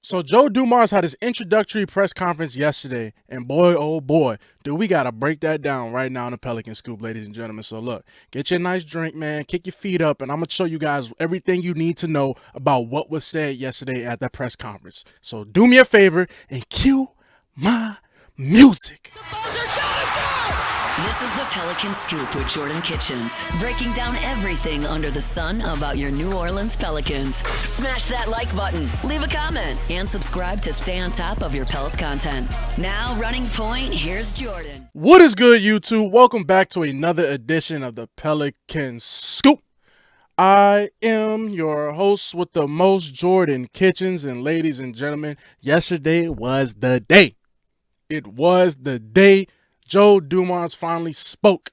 So Joe Dumars had his introductory press conference yesterday, and boy, oh boy, do we gotta break that down right now in the Pelicans Scoop, ladies and gentlemen. So look, get you a nice drink, man, kick your feet up, and I'm gonna show you guys everything you need to know about what was said yesterday at that press conference. So do me a favor and cue my music. This is the Pelicans Scoop with Jordan Kitchens, breaking down everything under the sun about your New Orleans Pelicans. Smash that like button, leave a comment, and subscribe to stay on top of your Pels content. Now, running point, here's Jordan. What is good, YouTube? Welcome back to another edition of the Pelicans Scoop. I am your host with the most, Jordan Kitchens, and ladies and gentlemen, yesterday was the day. It was the day Joe Dumars finally spoke.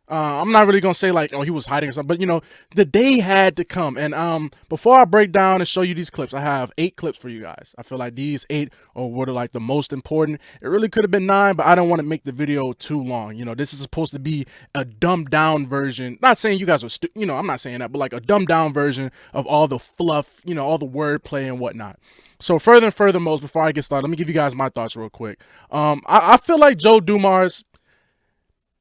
I'm not really going to say like, oh, he was hiding or something, but the day had to come. And before I break down and show you these clips, I have 8 clips for you guys. I feel like these 8 are what are like the most important. It really could have been 9, but I don't want to make the video too long. This is supposed to be a dumbed down version. Not saying you guys are, I'm not saying that, but like a dumbed down version of all the fluff, all the wordplay and whatnot. So further and furthermost, before I get started, let me give you guys my thoughts real quick. I feel like Joe Dumars,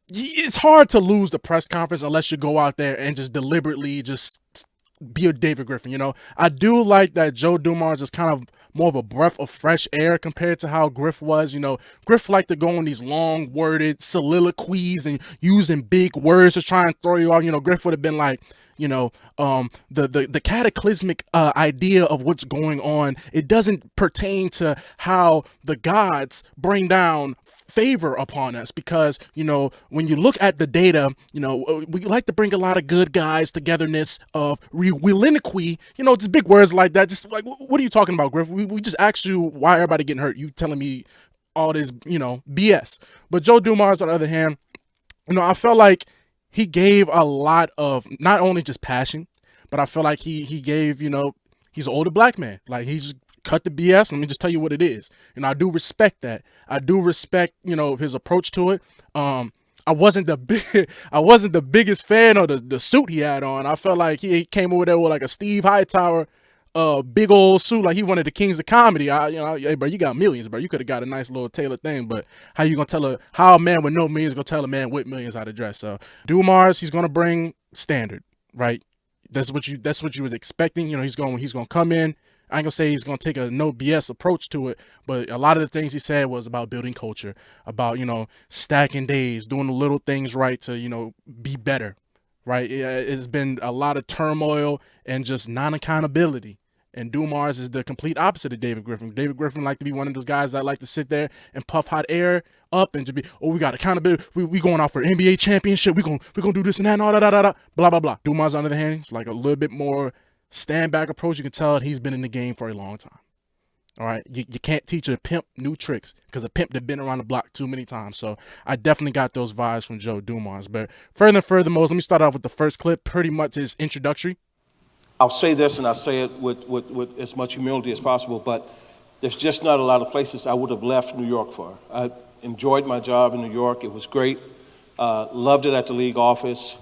it's hard to lose the press conference unless you go out there and just deliberately just be a David Griffin. I do like that Joe Dumars is kind of more of a breath of fresh air compared to how Griff was. Griff liked to go on these long worded soliloquies and using big words to try and throw you off. Griff would have been like, the cataclysmic idea of what's going on, it doesn't pertain to how the gods bring down favor upon us, because when you look at the data, we like to bring a lot of good guys togetherness of willinity, just big words like that. Just like, what are you talking about, Griff? We just asked you why everybody getting hurt, you telling me all this BS. But Joe Dumars, on the other hand, I felt like he gave a lot of not only just passion, but I feel like he gave, he's an older black man. Like, he's cut the BS. Let me just tell you what it is. And I do respect that. I do respect, his approach to it. I wasn't the biggest fan of the suit he had on. I felt like he came over there with like a Steve Hightower big old suit, like he wanted the kings of comedy. Hey, bro, you got millions, bro. You could have got a nice little tailored thing, but how a man with no millions gonna tell a man with millions how to dress? So Dumars, he's gonna bring standard, right? That's what you was expecting. He's gonna come in. I ain't gonna say he's gonna take a no BS approach to it, but a lot of the things he said was about building culture, about stacking days, doing the little things right to be better, right? It's been a lot of turmoil and just non-accountability. And Dumars is the complete opposite of David Griffin. David Griffin like to be one of those guys that like to sit there and puff hot air up and just be, oh, we got accountability. We going out for an NBA championship. We gonna do this and that and all that, blah, blah, blah. Dumars, on the other hand, it's like a little bit more stand back approach. You can tell he's been in the game for a long time. All right, you can't teach a pimp new tricks because a pimp that's been around the block too many times. So I definitely got those vibes from Joe Dumars. But furthermore, let me start off with the first clip, pretty much his introductory. I'll say this, and I say it with as much humility as possible, but there's just not a lot of places I would have left New York for. I enjoyed my job in New York. It was great. Loved it at the league office.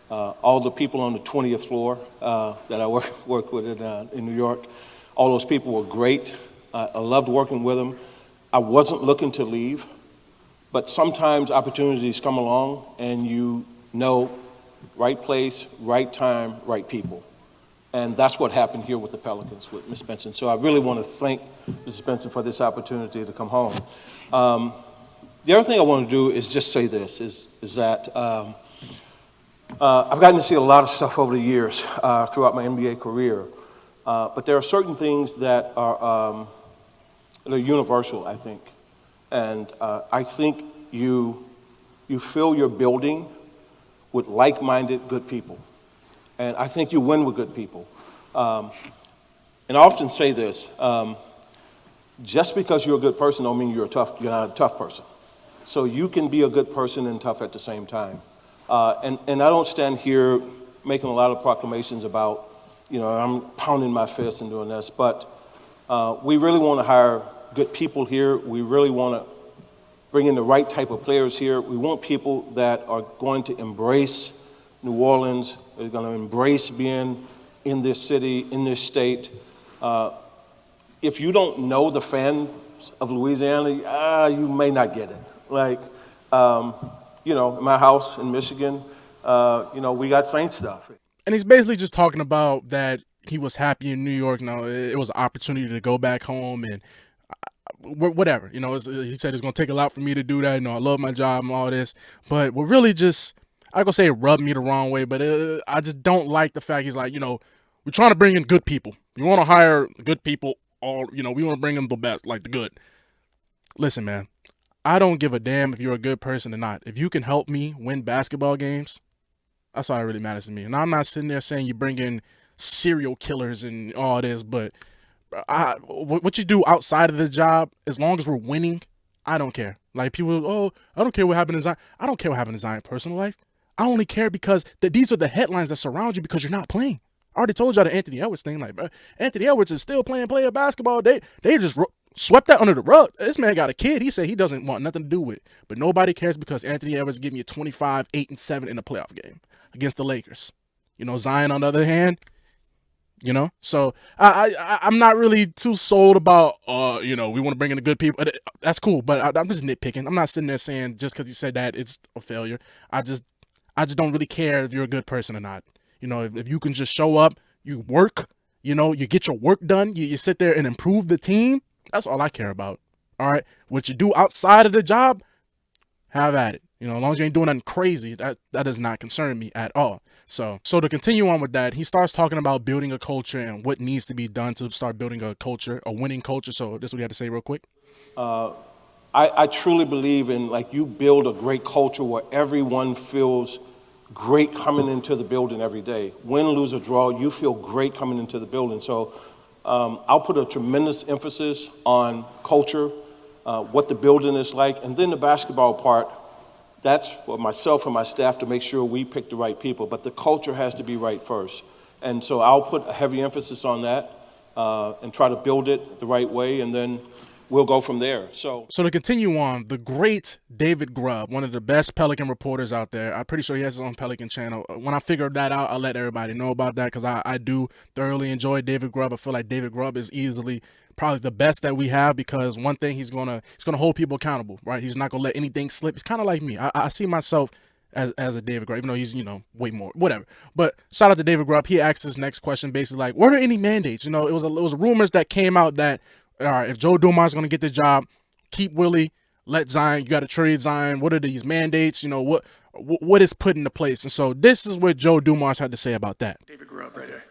All the people on the 20th floor that I worked with in New York, all those people were great. I loved working with them. I wasn't looking to leave, but sometimes opportunities come along and right place, right time, right people. And that's what happened here with the Pelicans, with Ms. Benson. So I really want to thank Ms. Benson for this opportunity to come home. The other thing I want to do is just say this, is that I've gotten to see a lot of stuff over the years throughout my NBA career. But there are certain things that are they're universal, I think. And I think you fill your building with like-minded good people. And I think you win with good people. And I often say this, just because you're a good person don't mean you're not a tough person. So you can be a good person and tough at the same time. And I don't stand here making a lot of proclamations about, I'm pounding my fist and doing this, but we really want to hire good people here. We really want to bring in the right type of players here. We want people that are going to embrace New Orleans, are going to embrace being in this city, in this state. if you don't know the fans of Louisiana, you may not get it. Like, you know, in my house in Michigan, you know, we got Saint stuff. And he's basically just talking about that he was happy in New York. Now, it was an opportunity to go back home and whatever. You know, he said it's going to take a lot for me to do that. You know, I love my job and all this. But what really just, I gonna say it rubbed me the wrong way, but I just don't like the fact he's like, you know, we're trying to bring in good people. We want to hire good people. All, you know, we want to bring them the best, like the good. Listen, man, I don't give a damn if you're a good person or not. If you can help me win basketball games, that's all that really matters to me. And I'm not sitting there saying you bring in serial killers and all this, but what you do outside of the job, as long as we're winning, I don't care. Like people, oh, I don't care what happened in Zion. I don't care what happened in Zion's personal life. I only care because these are the headlines that surround you because you're not playing. I already told y'all the Anthony Edwards thing. Like, bro, Anthony Edwards is still playing player basketball. They just swept that under the rug. This man got a kid. He said he doesn't want nothing to do with it. But nobody cares because Anthony Edwards gave me a 25, 8, and 7 in a playoff game against the Lakers. You know, Zion, on the other hand, you know. So I'm not really too sold about, you know, we want to bring in the good people. That's cool, but I'm just nitpicking. I'm not sitting there saying just because you said that it's a failure. I just don't really care if you're a good person or not. You know, if you can just show up, you work, you know, you get your work done, you sit there and improve the team. That's all I care about. All right. What you do outside of the job, have at it. You know, as long as you ain't doing nothing crazy, that does not concern me at all. So to continue on with that, he starts talking about building a culture and what needs to be done to start building a culture, a winning culture. So this is what he had to say real quick. I truly believe in, like, you build a great culture where everyone feels great coming into the building every day. Win, lose, or draw, you feel great coming into the building. So I'll put a tremendous emphasis on culture, what the building is like, and then the basketball part. That's for myself and my staff to make sure we pick the right people, but the culture has to be right first. And so I'll put a heavy emphasis on that and try to build it the right way, and then we'll go from there. So to continue on, the great David Grubb, one of the best Pelican reporters out there. I'm pretty sure he has his own Pelican channel. When I figured that out, I'll let everybody know about that because I do thoroughly enjoy David Grubb. I feel like David Grubb is easily probably the best that we have because one thing, he's gonna hold people accountable, right? He's not gonna let anything slip. He's kind of like me. I see myself as a David Grubb, even though he's, you know, way more, whatever. But shout out to David Grubb. He asked his next question basically like, were there any mandates? You know, it was rumors that came out that, all right, if Joe Dumars is going to get this job, keep Willie, let Zion, you got to trade Zion. What are these mandates? You know, what is put into place? And so this is what Joe Dumars had to say about that. David Grubb right there.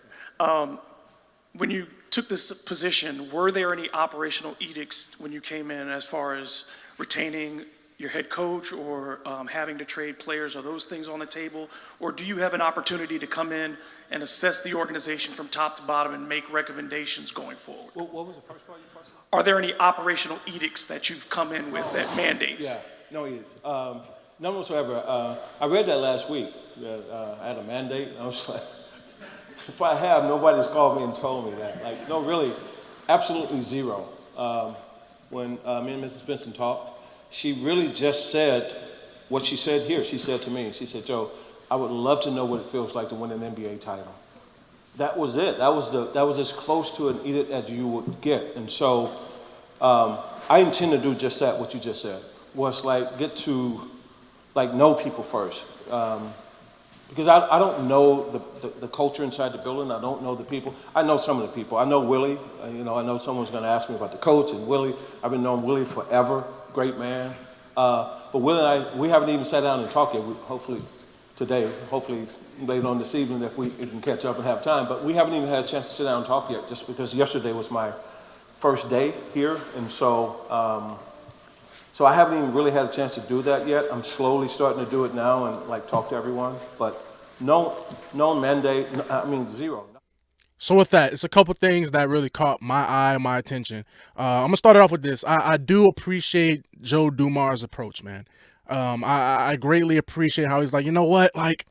When you took this position, were there any operational edicts when you came in as far as retaining your head coach or having to trade players? Are those things on the table? Or do you have an opportunity to come in and assess the organization from top to bottom and make recommendations going forward? what was the first part of your question? Are there any operational edicts that you've come in with that mandates? Yeah, no edicts. None whatsoever. I read that last week. I had a mandate. I was like, if I have, nobody's called me and told me that. Like, no, really, absolutely zero. When me and Mrs. Benson talked, she really just said what she said here. She said to me, she said, Joe, I would love to know what it feels like to win an NBA title. That was it. That was as close to an edict as you would get. And so I intend to do just that, what you just said, was like get to like know people first. Because I don't know the culture inside the building. I don't know the people. I know some of the people. I know Willie. You know, I know someone's going to ask me about the coach and Willie. I've been knowing Willie forever. Great man. But Willie and I, we haven't even sat down and talked yet. Hopefully today, hopefully later on this evening if we can catch up and have time. But we haven't even had a chance to sit down and talk yet just because yesterday was my first day here. And so so I haven't even really had a chance to do that yet. I'm slowly starting to do it now and like talk to everyone. But no mandate, I mean zero. So with that, it's a couple things that really caught my eye and my attention. I'm going to start it off with this. I do appreciate Joe Dumars' approach, man. I greatly appreciate how he's like, you know what, like,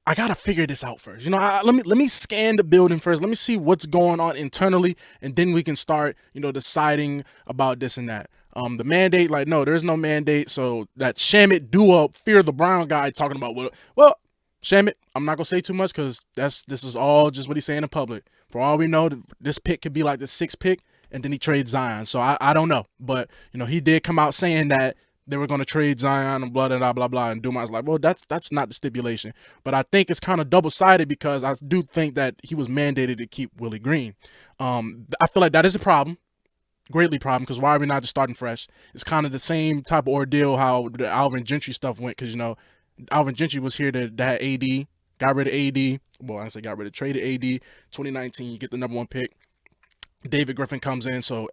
I got to figure this out first. You know, let me scan the building first. Let me see what's going on internally, and then we can start, you know, deciding about this and that. The mandate, like, no, there's no mandate. So that Shamit duo, Fear the Brown guy talking about, well, Shamit, I'm not going to say too much because this is all just what he's saying in public. For all we know, this pick could be like the 6th pick. and then he trades Zion. So I don't know. But, he did come out saying that they were going to trade Zion and blah, blah, blah, blah. And Dumars like, well, that's not the stipulation. But I think it's kind of double-sided because I do think that he was mandated to keep Willie Green. I feel like that is a problem. Greatly problem, because why are we not just starting fresh? It's kind of the same type of ordeal how the Alvin Gentry stuff went, because, Alvin Gentry was here to that AD, got rid of AD. Well, I say got rid of, traded AD. 2019, you get the number 1 pick. David Griffin comes in, so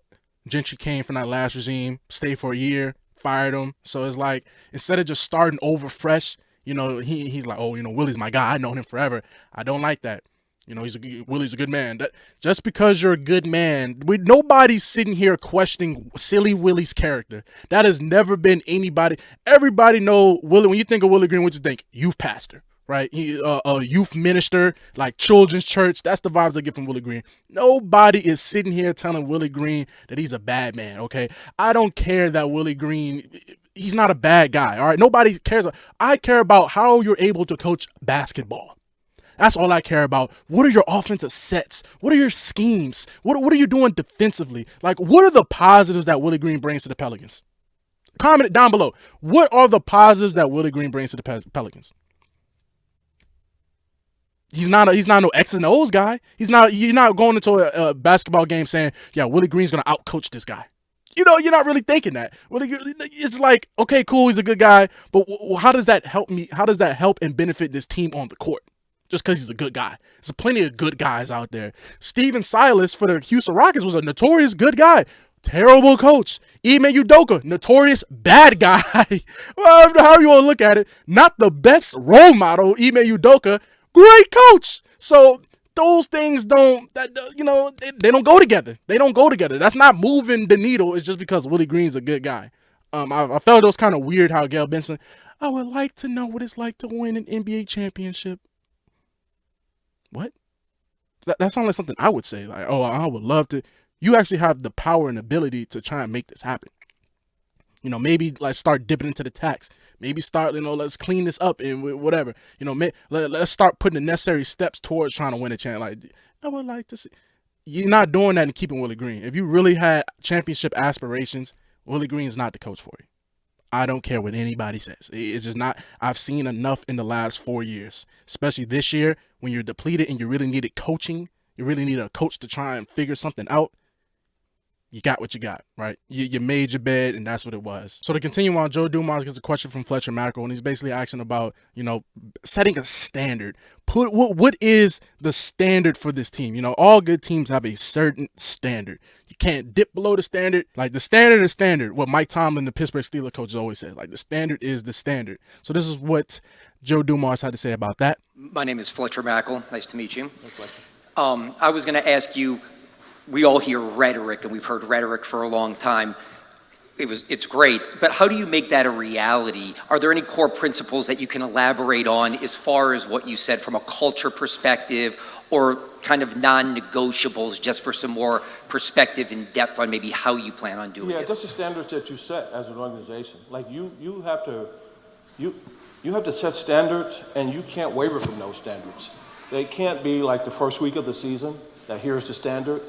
Gentry came from that last regime, stayed for a year, fired him. So it's like, instead of just starting over fresh, he's like, oh, Willie's my guy. I known him forever. I don't like that. Willie's a good man. Just because you're a good man, nobody's sitting here questioning Silly Willie's character. That has never been anybody. Everybody know Willie. When you think of Willie Green, what you think? Youth pastor, right? He a youth minister, like children's church. That's the vibes I get from Willie Green. Nobody is sitting here telling Willie Green that he's a bad man, okay? I don't care that Willie Green, he's not a bad guy, all right? Nobody cares. I care about how you're able to coach basketball. That's all I care about. What are your offensive sets? What are your schemes? What are you doing defensively? Like, what are the positives that Willie Green brings to the Pelicans? Comment it down below. What are the positives that Willie Green brings to the Pelicans? He's not no X and O's guy. You're not going into a basketball game saying, yeah, Willie Green's going to outcoach this guy. You're not really thinking that. It's like, okay, cool, he's a good guy, but how does that help me? How does that help and benefit this team on the court? Just because he's a good guy. There's plenty of good guys out there. Steven Silas for the Houston Rockets was a notorious good guy. Terrible coach. Ime Udoka, notorious bad guy. Well, however you want to look at it, not the best role model. Ime Udoka, great coach. So those things they don't go together. They don't go together. That's not moving the needle. It's just because Willie Green's a good guy. I felt it was kind of weird how Gail Benson, I would like to know what it's like to win an NBA championship. What? That sounds like something I would say. Like, oh, I would love to. You actually have the power and ability to try and make this happen. Maybe let's start dipping into the tax. Maybe start, let's clean this up and whatever. Let's start putting the necessary steps towards trying to win a champ. Like, I would like to see. You're not doing that and keeping Willie Green. If you really had championship aspirations, Willie Green's not the coach for you. I don't care what anybody says. It's just not. I've seen enough in the last 4 years, especially this year when you're depleted and you really needed coaching. You really need a coach to try and figure something out. You got what you got, right? You made your bed, and that's what it was. So to continue on, Joe Dumars gets a question from Fletcher Mackerel, and he's basically asking about, setting a standard. What is the standard for this team? All good teams have a certain standard. You can't dip below the standard. Like, the standard is standard. What Mike Tomlin, the Pittsburgh Steelers coach, always said. Like, the standard is the standard. So this is what Joe Dumars had to say about that. My name is Fletcher Mackerel. Nice to meet you. I was going to ask you, we all hear rhetoric, and we've heard rhetoric for a long time. It's great, but how do you make that a reality? Are there any core principles that you can elaborate on as far as what you said from a culture perspective, or kind of non-negotiables, just for some more perspective and depth on maybe how you plan on doing it? Yeah, just the standards that you set as an organization. Like, you have to set standards, and you can't waver from those standards. They can't be like the first week of the season, that here's the standard.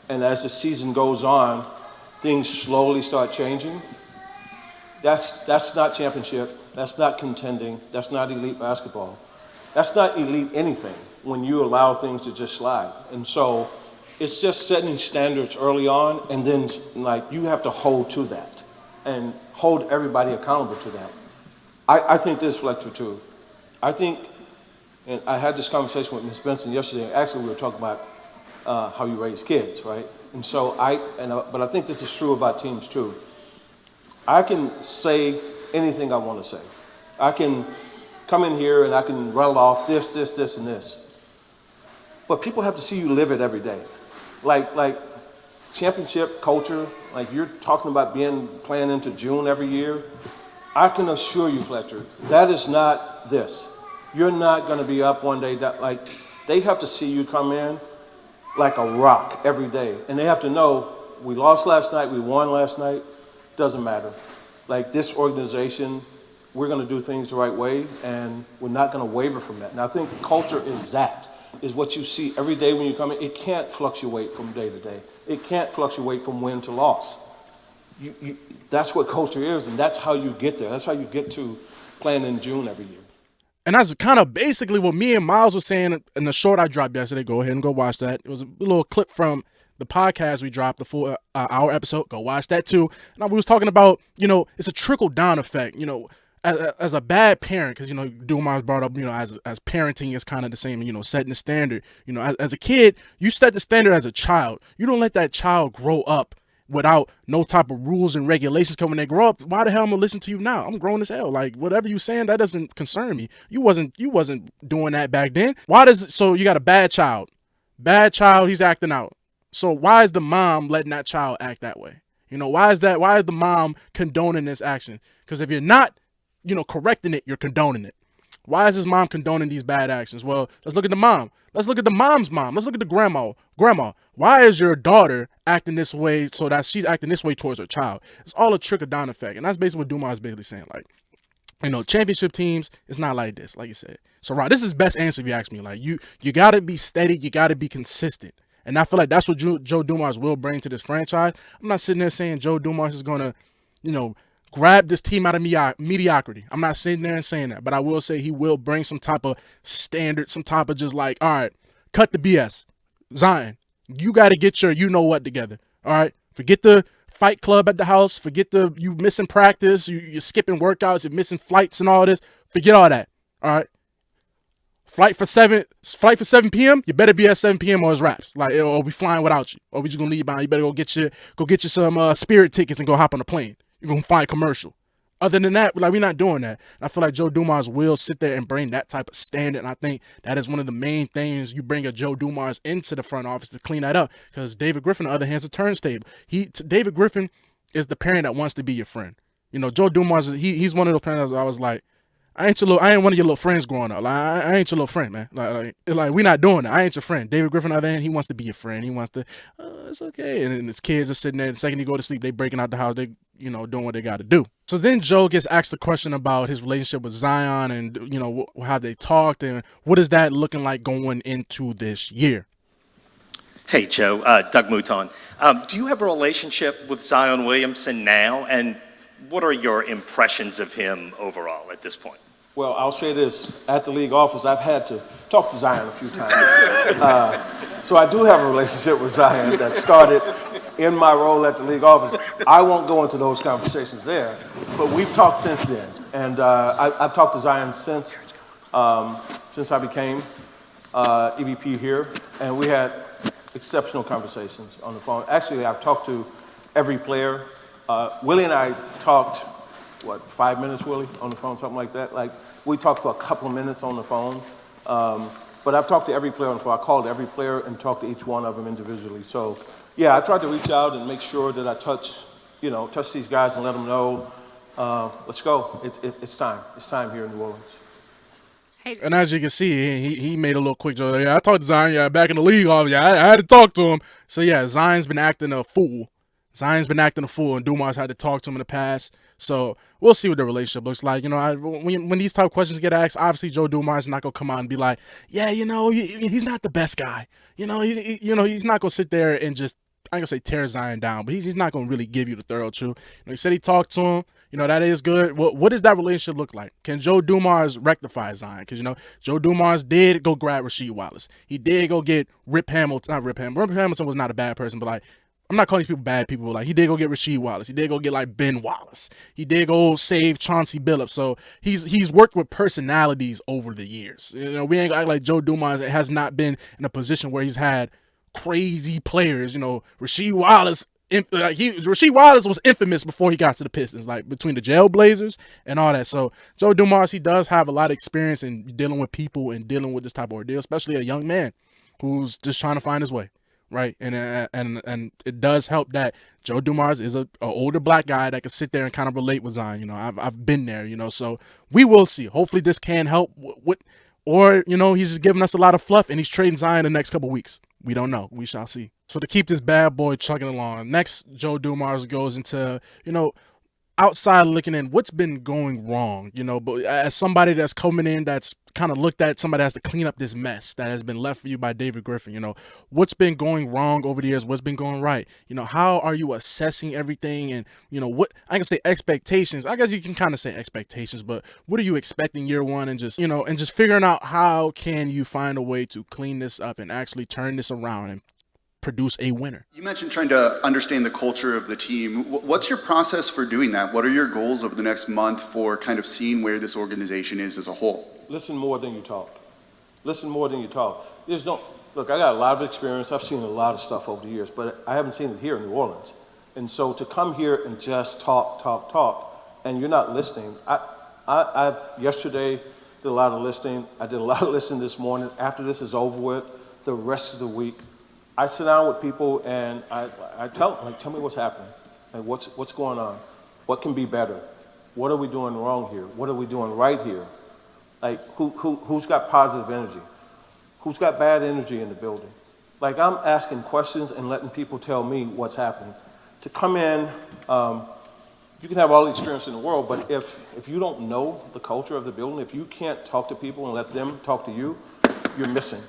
And as the season goes on, things slowly start changing. That's not championship. That's not contending. That's not elite basketball. That's not elite anything when you allow things to just slide. And so it's just setting standards early on, and then you have to hold to that and hold everybody accountable to that. I think this, Fletcher, too. I think, and I had this conversation with Ms. Benson yesterday. Actually, we were talking about how you raise kids, right? And so but I think this is true about teams too. I can say anything I want to say. I can come in here and I can rattle off this, and this. But people have to see you live it every day. Like championship culture, like you're talking about playing into June every year. I can assure you, Fletcher, that is not this. You're not going to be up one day. They have to see you come in like a rock every day. And they have to know, we lost last night, we won last night, doesn't matter. Like, this organization, we're going to do things the right way, and we're not going to waver from that. And I think culture is what you see every day when you come in. It can't fluctuate from day to day. It can't fluctuate from win to loss. That's what culture is, and that's how you get there. That's how you get to playing in June every year. And that's kind of basically what me and Miles were saying in the short I dropped yesterday. Go ahead and go watch that. It was a little clip from the podcast we dropped, the full hour episode. Go watch that too. And we was talking about, it's a trickle down effect, as a bad parent, because, Dumars brought up, as parenting is kind of the same, setting the standard. As a kid, you set the standard as a child. You don't let that child grow up without no type of rules and regulations. Because when they grow up, why the hell am I gonna listen to you now? I'm grown as hell. Like, whatever you saying, that doesn't concern me. You wasn't doing that back then. So you got a bad child, he's acting out. So why is the mom letting that child act that way? Why is the mom condoning this action? Because if you're not, correcting it, you're condoning it. Why is his mom condoning these bad actions? Well, let's look at the mom. Let's look at the mom's mom. Let's look at the grandma. Grandma, why is your daughter acting this way so that she's acting this way towards her child? It's all a trickle-down effect. And that's basically what Dumars is basically saying. Like, championship teams, it's not like this, like you said. So, Ron, this is the best answer if you ask me. Like, you got to be steady. You got to be consistent. And I feel like that's what Joe Dumars will bring to this franchise. I'm not sitting there saying Joe Dumars is going to, grab this team out of mediocrity. I'm not sitting there and saying that, but I will say he will bring some type of standard, some type of just like, all right, cut the BS. Zion, you got to get your you-know-what together, all right? Forget the fight club at the house. Forget you missing practice. You're skipping workouts. You're missing flights and all this. Forget all that, all right? Flight for 7 p.m. You better be at 7 p.m. or it's wraps. Like, or we flying without you. Or we just going to leave behind. You better go get you some Spirit tickets and go hop on the plane. You're going to find commercial. Other than that, we're not doing that. And I feel like Joe Dumars will sit there and bring that type of standard. And I think that is one of the main things you bring a Joe Dumars into the front office to clean that up. Because David Griffin, on the other hand, is a turnstable. David Griffin is the parent that wants to be your friend. Joe Dumars, he's one of those parents that I was like, I ain't one of your little friends growing up. Like, I ain't your little friend, man. Like we're not doing that. I ain't your friend. David Griffin, on the other hand, he wants to be your friend. He wants to, it's okay. And then his kids are sitting there. The second you go to sleep, they breaking out the house. They, doing what they got to do. So then Joe gets asked the question about his relationship with Zion and, how they talked and what is that looking like going into this year? Hey, Joe, Doug Mouton. Do you have a relationship with Zion Williamson now? And what are your impressions of him overall at this point? Well, I'll say this. At the league office, I've had to talk to Zion a few times. So I do have a relationship with Zion that started in my role at the league office. I won't go into those conversations there, but we've talked since then. And I've talked to Zion since I became EVP here, and we had exceptional conversations on the phone. Actually, I've talked to every player. Willie and I talked, 5 minutes, Willie, on the phone, something like that? Like, we talked for a couple of minutes on the phone. But I've talked to every player on the phone. I called every player and talked to each one of them individually. So, yeah, I tried to reach out and make sure that I touch these guys and let them know, let's go. It's time. It's time here in New Orleans. And as you can see, he made a little quick joke. Yeah, I talked to Zion, back in the league. I had to talk to him. So, yeah, Zion's been acting a fool. And Dumars had to talk to him in the past. So we'll see what the relationship looks like. When these type of questions get asked, obviously Joe Dumars is not going to come out and be like, yeah, he's not the best guy. He's not going to sit there and just, I'm going to say tear Zion down, but he's not going to really give you the thorough truth. He said he talked to him. That is good. What does that relationship look like? Can Joe Dumars rectify Zion? Because, Joe Dumars did go grab Rasheed Wallace. He did go get Rip Hamilton. Rip Hamilton was not a bad person, but I'm not calling these people bad people. Like, he did go get Rasheed Wallace. He did go get, Ben Wallace. He did go save Chauncey Billups. So he's worked with personalities over the years. We ain't gonna act like Joe Dumars has not been in a position where he's had crazy players. Rasheed Wallace. Rasheed Wallace was infamous before he got to the Pistons, like between the Jailblazers and all that. So Joe Dumars, he does have a lot of experience in dealing with people and dealing with this type of ordeal, especially a young man who's just trying to find his way. Right, and it does help that Joe Dumars is a older black guy that can sit there and kind of relate with Zion. I've been there. So we will see. Hopefully, this can help. Or he's just giving us a lot of fluff, and he's trading Zion the next couple of weeks. We don't know. We shall see. So to keep this bad boy chugging along, next Joe Dumars goes into outside looking in, what's been going wrong, but as somebody that's coming in, that's kind of looked at, somebody has to clean up this mess that has been left for you by David Griffin, what's been going wrong over the years, what's been going right, how are you assessing everything, and, what, I can say expectations, I guess you can kind of say expectations, but what are you expecting year one, and just, and just figuring out how can you find a way to clean this up and actually turn this around and produce a winner. You mentioned trying to understand the culture of the team. What's your process for doing that? What are your goals over the next month for kind of seeing where this organization is as a whole? Listen more than you talk. Listen more than you talk. Look, I got a lot of experience. I've seen a lot of stuff over the years, but I haven't seen it here in New Orleans. And so to come here and just talk, and you're not listening. I've yesterday did a lot of listening. I did a lot of listening this morning. After this is over with, the rest of the week, I sit down with people and I tell them, tell me what's happening, and what's going on, what can be better, what are we doing wrong here, what are we doing right here, like who's got positive energy, who's got bad energy in the building. Like I'm asking questions and letting people tell me what's happening. To come in, you can have all the experience in the world, but if you don't know the culture of the building, if you can't talk to people and let them talk to you, you're missing.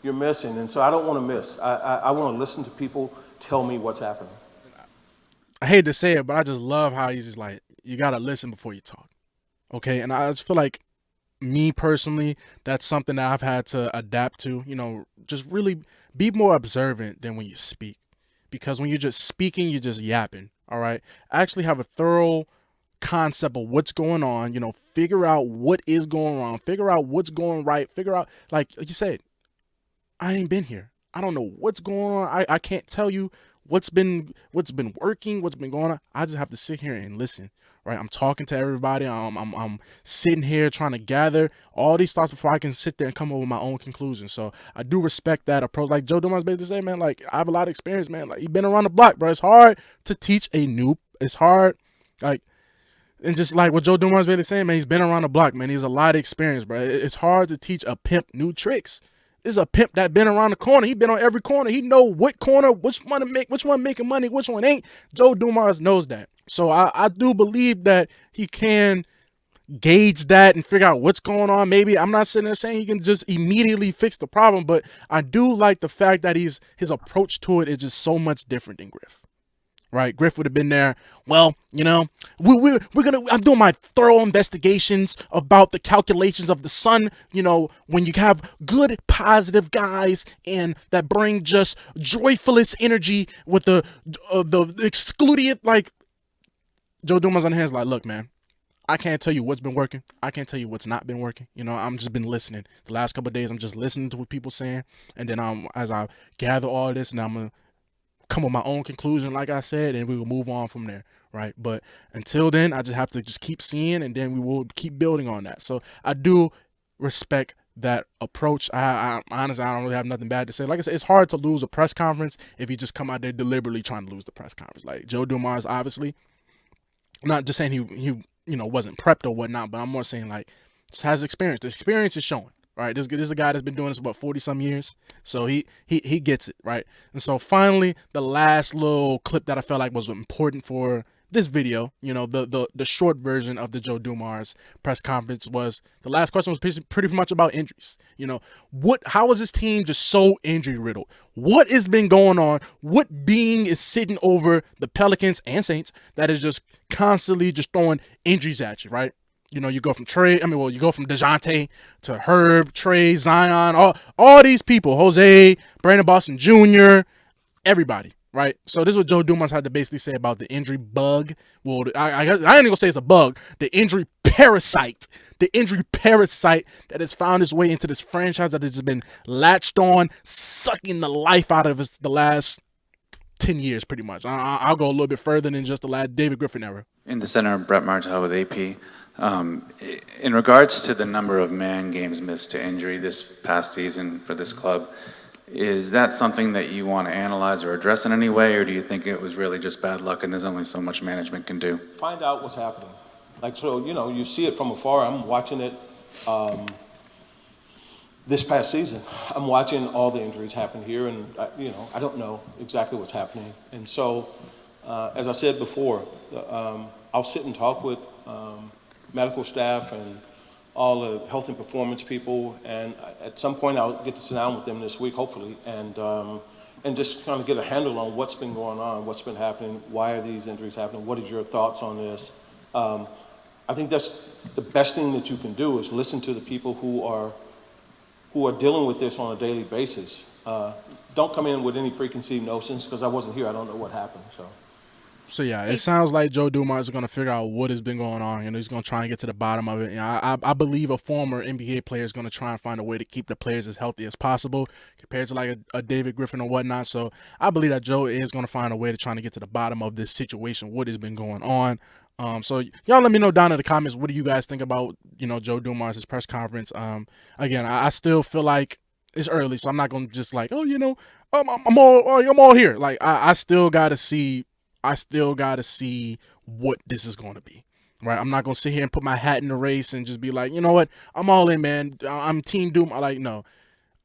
You're missing, and so I don't want to miss. I want to listen to people tell me what's happening. I hate to say it, but I just love how he's just like, you got to listen before you talk, okay? And I just feel like, me personally, that's something that I've had to adapt to, just really be more observant than when you speak. Because when you're just speaking, you're just yapping, all right? Actually have a thorough concept of what's going on, figure out what is going wrong, figure out what's going right, figure out, like you said, I ain't been here. I don't know what's going on. I can't tell you what's been working, what's been going on. I just have to sit here and listen, right? I'm talking to everybody. I'm sitting here trying to gather all these thoughts before I can sit there and come up with my own conclusions. So I do respect that approach. Like Joe Dumars basically say, man, like I have a lot of experience, man. Like you've been around the block, bro. It's hard to teach a noob. It's hard, like. And just like what Joe Dumars basically saying, man, he's been around the block, man. He has a lot of experience, bro. It's hard to teach a pimp new tricks. This is a pimp that been around the corner. He been on every corner. He know what corner, which one making money, which one ain't. Joe Dumars knows that. So I do believe that he can gauge that and figure out what's going on. Maybe I'm not sitting there saying he can just immediately fix the problem, but I do like the fact that his approach to it is just so much different than Griff. Right, Griff would have been there. Well, I'm doing my thorough investigations about the calculations of the sun. When you have good, positive guys and that bring just joyfulest energy with the excluded, like Joe Dumars on the hands, like, look, man, I can't tell you what's been working. I can't tell you what's not been working. I'm just been listening. The last couple of days, I'm just listening to what people saying, and then as I gather all this, and I'm gonna come with my own conclusion, like I said, and we will move on from there, right? But until then, I just have to just keep seeing, and then we will keep building on that. So I do respect that approach. I honestly, I don't really have nothing bad to say. Like I said, it's hard to lose a press conference if you just come out there deliberately trying to lose the press conference. Like Joe Dumars, obviously, I'm not just saying he wasn't prepped or whatnot, but I'm more saying like just has experience. The experience is showing. Right, this is a guy that's been doing this about 40-some years, so he gets it, right? And so finally, the last little clip that I felt like was important for this video, the short version of the Joe Dumars press conference was, the last question was pretty much about injuries. How is this team just so injury riddled? What has been going on? What being is sitting over the Pelicans and Saints that is just constantly just throwing injuries at you, right? You go from you go from DeJounte to Herb, Trey, Zion, all these people, Jose, Brandon Boston Jr., everybody, right? So this is what Joe Dumars had to basically say about the injury bug. Well, I ain't gonna say it's a bug. The injury parasite that has found its way into this franchise that has just been latched on, sucking the life out of us the last 10 years, pretty much. I'll go a little bit further than just the last David Griffin era. In the center, Brett Martell with AP. In regards to the number of man games missed to injury this past season for this club, is that something that you want to analyze or address in any way, or do you think it was really just bad luck and there's only so much management can do? Find out what's happening. You see it from afar. I'm watching it this past season. I'm watching all the injuries happen here, and I don't know exactly what's happening. And so As I said before, I'll sit and talk with medical staff and all the health and performance people, and at some point I'll get to sit down with them this week, hopefully, and just kind of get a handle on what's been going on, what's been happening, why are these injuries happening, what is your thoughts on this? I think that's the best thing that you can do is listen to the people who are dealing with this on a daily basis. Don't come in with any preconceived notions, because I wasn't here, I don't know what happened, So yeah, it sounds like Joe Dumars is going to figure out what has been going on, and he's going to try and get to the bottom of it. You know, I believe a former NBA player is going to try and find a way to keep the players as healthy as possible compared to like a David Griffin or whatnot. So I believe that Joe is going to find a way to try to get to the bottom of this situation, what has been going on. So y'all let me know down in the comments, what do you guys think about, you know, Joe Dumars' press conference? Again, I still feel like it's early, so I'm not going to just like, oh, you know, I'm all here. Like I still got to see what this is going to be, right? I'm not going to sit here and put my hat in the race and just be like, you know what, I'm all in, man. I'm Team Doom. No,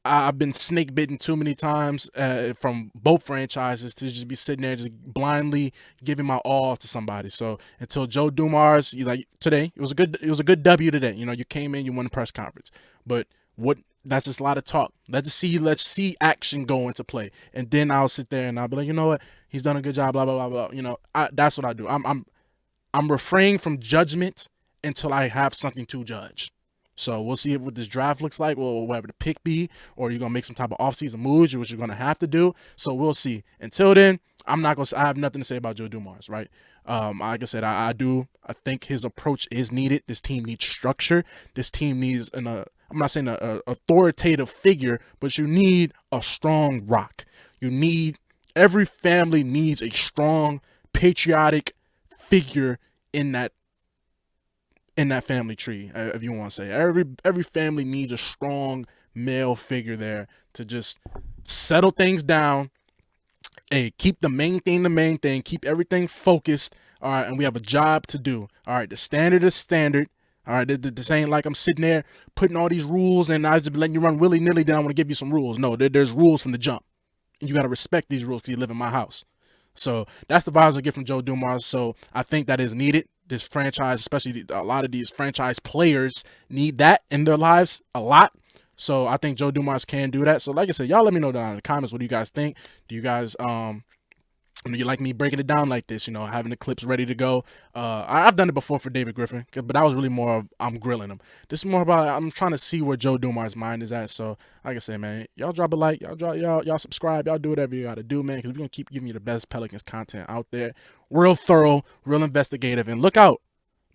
I've been snake bitten too many times from both franchises to just be sitting there just blindly giving my all to somebody. So until Joe Dumars, today, it was a good W today. You know, you came in, you won the press conference, but that's just a lot of talk. Let's see action go into play. And then I'll sit there and I'll be like, you know what? He's done a good job, blah, blah, blah, blah. You know, that's what I do. I'm refraining from judgment until I have something to judge. So we'll see what this draft looks like, or whatever the pick be, or you're going to make some type of offseason moves, which you're going to have to do. So we'll see. Until then, I have nothing to say about Joe Dumars, right? Like I said, I think his approach is needed. This team needs structure. This team needs I'm not saying an authoritative figure, but you need a strong rock. Every family needs a strong, patriotic figure in that family tree, if you want to say. Every family needs a strong male figure there to just settle things down. Hey, keep the main thing, keep everything focused. All right, and we have a job to do. All right, the standard is standard. All right, this ain't like I'm sitting there putting all these rules and I just be letting you run willy-nilly, then I want to give you some rules. No, there's rules from the jump. And you got to respect these rules because you live in my house. So that's the vibes I get from Joe Dumars. So I think that is needed. This franchise, especially a lot of these franchise players, need that in their lives a lot. So I think Joe Dumars can do that. So like I said, y'all let me know down in the comments, what do you guys think? Do you guys do you like me breaking it down like this, you know, having the clips ready to go? I've done it before for David Griffin, but that was really more of I'm grilling him. This is more about I'm trying to see where Joe Dumars' mind is at. So like I said, man, y'all drop a like, y'all subscribe, y'all do whatever you gotta do, man, because we're gonna keep giving you the best Pelicans content out there. Real thorough, real investigative, and look out.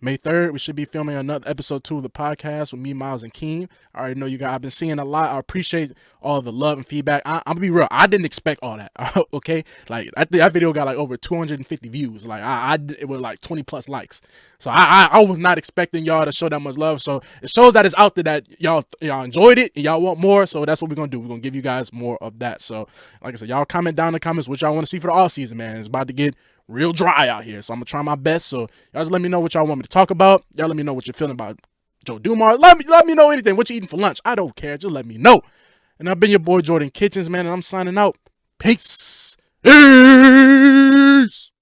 May 3rd, we should be filming another episode 2 of the podcast with me, Miles, and Keem. I already know you guys. I've been seeing a lot. I appreciate all the love and feedback. I'm going to be real. I didn't expect all that, okay? Like, that video got, like, over 250 views. Like, it was, like, 20-plus likes. So, I was not expecting y'all to show that much love. So, it shows that it's out there that y'all enjoyed it and y'all want more. So, that's what we're going to do. We're going to give you guys more of that. So, like I said, y'all comment down in the comments what y'all want to see for the offseason, man. It's about to get real dry out here, so I'm gonna try my best. So y'all just let me know what y'all want me to talk about. Y'all let me know what you're feeling about Joe Dumars. Let me know anything. What you eating for lunch? I don't care. Just let me know. And I've been your boy Jordan Kitchens, man, and I'm signing out. Peace. Peace.